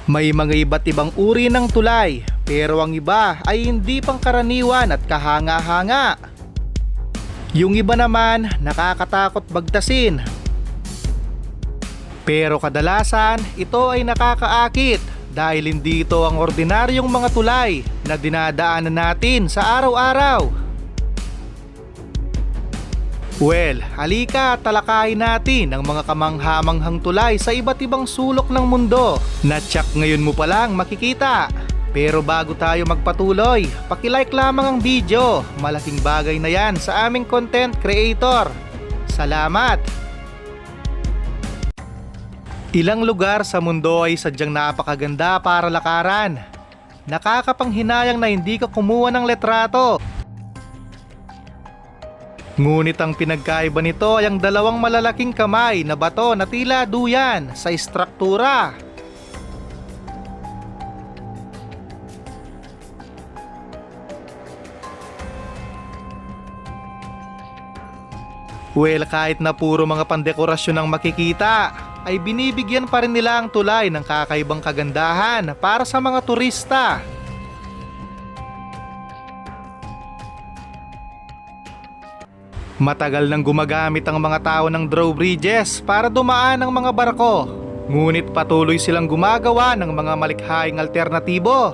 May mga iba't ibang uri ng tulay, pero ang iba ay hindi pangkaraniwan at kahanga-hanga. Yung iba naman nakakatakot bagtasin. Pero kadalasan ito ay nakakaakit dahil hindi ito ang ordinaryong mga tulay na dinadaanan natin sa araw-araw. Well, halika talakayin natin ang mga kamangha-manghang tulay sa iba't ibang sulok ng mundo na tsak ngayon mo pa lang makikita. Pero bago tayo magpatuloy, paki-like lamang ang video. Malaking bagay na yan sa aming content creator. Salamat! Ilang lugar sa mundo ay sadyang napakaganda para lakaran. Nakakapanghinayang na hindi ka kumuha ng letrato. Ngunit ang pinagkaiba nito ay ang dalawang malalaking kamay na bato na tila duyan sa istruktura. Well, kahit na puro mga pandekorasyon ang makikita, ay binibigyan pa rin nila ang tulay ng kakaibang kagandahan para sa mga turista. Matagal nang gumagamit ang mga tao ng drawbridges para dumaan ang mga barko. Ngunit patuloy silang gumagawa ng mga malikhaing alternatibo.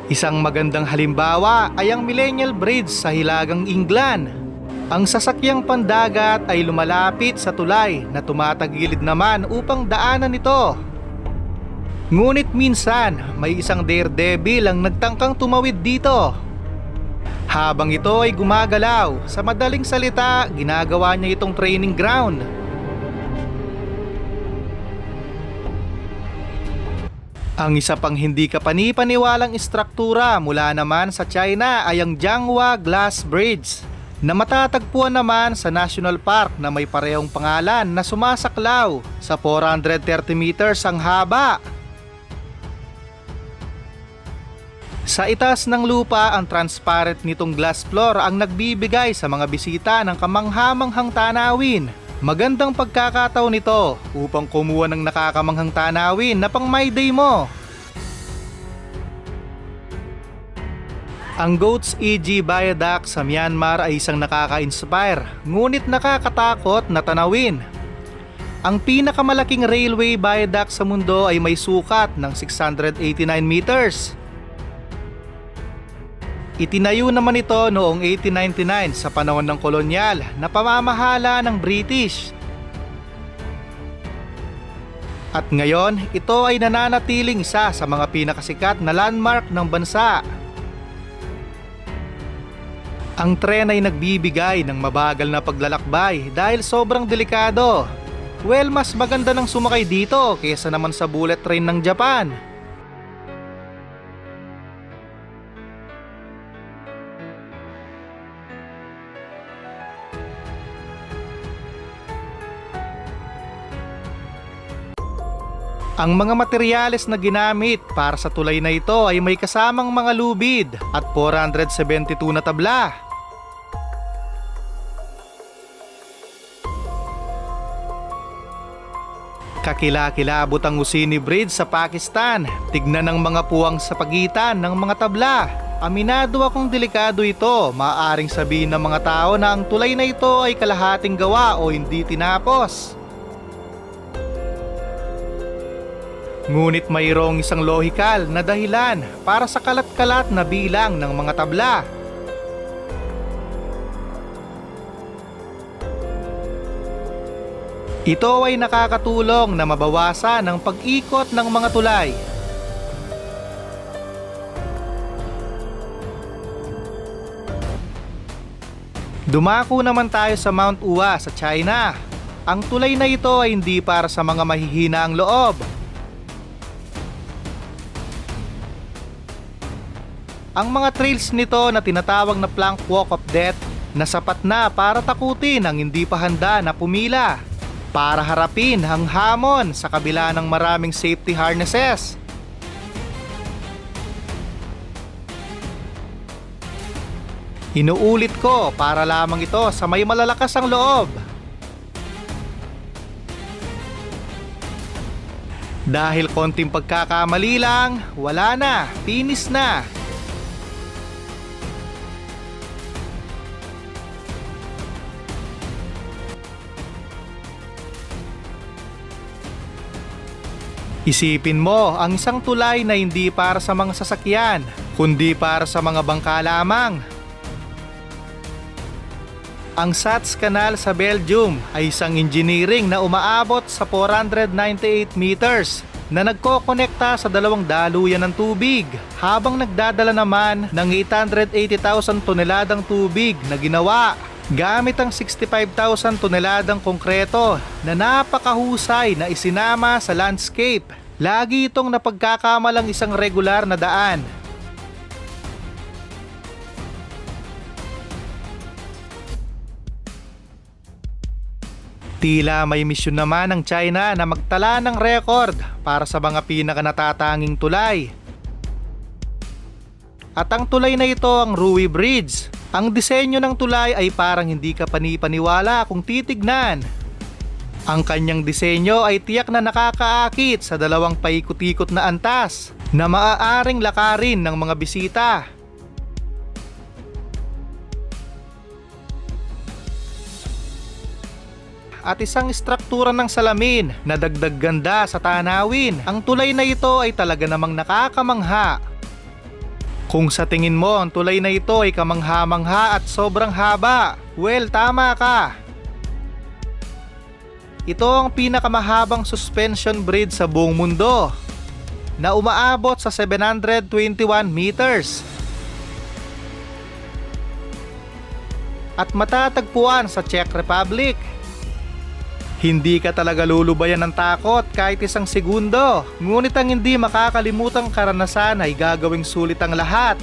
Isang magandang halimbawa ay ang Millennial Bridge sa Hilagang England. Ang sasakyang pandagat ay lumalapit sa tulay na tumatagilid naman upang daanan ito. Ngunit minsan may isang daredevil ang nagtangkang tumawid dito. Habang ito ay gumagalaw, sa madaling salita, ginagawa niya itong training ground. Ang isa pang hindi kapani-paniwalang istruktura mula naman sa China ay ang Jianghua Glass Bridge, na matatagpuan naman sa National Park na may parehong pangalan na sumasaklaw sa 430 meters ang haba. Sa itaas ng lupa, ang transparent nitong glass floor ang nagbibigay sa mga bisita ng kamangha-manghang tanawin. Magandang pagkakataon nito upang kumuha ng nakakamanghang tanawin na pang my day mo. Ang Goat's Edge Viaduct sa Myanmar ay isang nakaka-inspire, ngunit nakakatakot na tanawin. Ang pinakamalaking railway viaduct sa mundo ay may sukat ng 689 meters. Itinayo naman ito noong 1899 sa panahon ng kolonyal na pamamahala ng British. At ngayon, ito ay nananatiling isa sa mga pinakasikat na landmark ng bansa. Ang tren ay nagbibigay ng mabagal na paglalakbay dahil sobrang delikado. Well, mas maganda nang sumakay dito kaysa naman sa bullet train ng Japan. Ang mga materyales na ginamit para sa tulay na ito ay may kasamang mga lubid at 472 na tabla. Kakilakilabot ang Usini Bridge sa Pakistan. Tignan ang mga puwang sa pagitan ng mga tabla. Aminado akong delikado ito. Maaaring sabihin ng mga tao na ang tulay na ito ay kalahating gawa o hindi tinapos. Ngunit mayroong isang lohikal na dahilan para sa kalat-kalat na bilang ng mga tabla. Ito ay nakakatulong na mabawasan ang pag-ikot ng mga tulay. Dumako naman tayo sa Mount Ua sa China. Ang tulay na ito ay hindi para sa mga mahihina ang loob. Ang mga trails nito na tinatawag na plank walk of death na sapat na para takutin ang hindi pa handa na pumila, para harapin ang hamon sa kabila ng maraming safety harnesses. Inuulit ko para lamang ito sa may malalakas ang loob. Dahil konting pagkakamali lang, wala na, finish na. Isipin mo ang isang tulay na hindi para sa mga sasakyan, kundi para sa mga bangka lamang. Ang SATS Canal sa Belgium ay isang engineering na umaabot sa 498 meters na nagkokonekta sa dalawang daluyan ng tubig, habang nagdadala naman ng 880,000 toneladang tubig na ginawa gamit ang 65,000 toneladang konkreto na napakahusay na isinama sa landscape. Lagi itong napagkakamalang isang regular na daan. Tila may misyon naman ng China na magtala ng record para sa mga pinakanatatanging tulay. At ang tulay na ito ang Rui Bridge. Ang disenyo ng tulay ay parang hindi ka panipaniwala kung titignan. Ang kanyang disenyo ay tiyak na nakakaakit sa dalawang paikot-ikot na antas na maaaring lakarin ng mga bisita. At isang istruktura ng salamin na dagdag ganda sa tanawin. Ang tulay na ito ay talaga namang nakakamangha. Kung sa tingin mo ang tulay na ito ay kamangha-mangha at sobrang haba, well, tama ka. Ito ang pinakamahabang suspension bridge sa buong mundo na umaabot sa 721 meters. At matatagpuan sa Czech Republic. Hindi ka talaga lulubayan ng takot kahit isang segundo, ngunit ang hindi makakalimutang karanasan ay gagawing sulit ang lahat.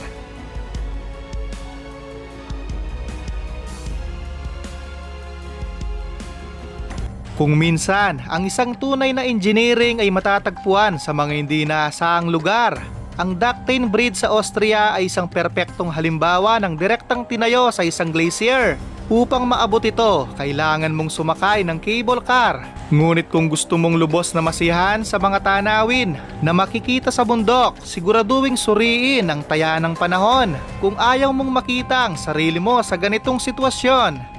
Kung minsan, ang isang tunay na engineering ay matatagpuan sa mga hindi inaasahang lugar, ang Ductane Bridge sa Austria ay isang perpektong halimbawa ng direktang tinayo sa isang glacier. Upang maabot ito, kailangan mong sumakay ng cable car. Ngunit kung gusto mong lubos na masiyahan sa mga tanawin na makikita sa bundok, siguraduhing suriin ang taya ng panahon kung ayaw mong makita ang sarili mo sa ganitong sitwasyon.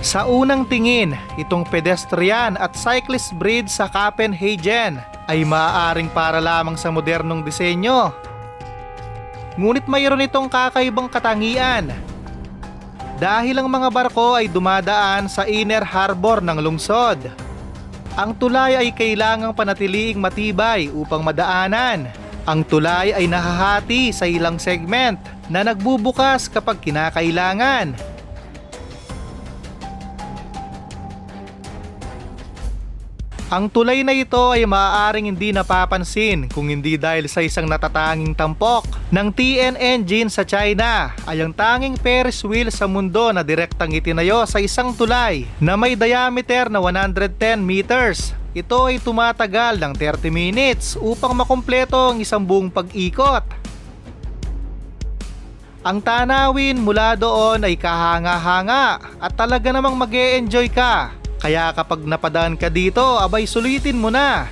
Sa unang tingin, itong pedestrian at cyclist bridge sa Copenhagen ay maaaring para lamang sa modernong disenyo. Ngunit mayroon itong kakaibang katangian. Dahil ang mga barko ay dumadaan sa inner harbor ng lungsod, ang tulay ay kailangang panatiliing matibay upang madaanan. Ang tulay ay nahahati sa ilang segment na nagbubukas kapag kinakailangan. Ang tulay na ito ay maaaring hindi napapansin kung hindi dahil sa isang natatanging tampok ng TN engine sa China, ay ang tanging Ferris wheel sa mundo na direktang itinayo sa isang tulay na may diameter na 110 meters. Ito ay tumatagal ng 30 minutes upang makumpleto ang isang buong pag-ikot. Ang tanawin mula doon ay kahanga-hanga at talaga namang mag-e-enjoy ka. Kaya kapag napadaan ka dito, abay sulitin mo na.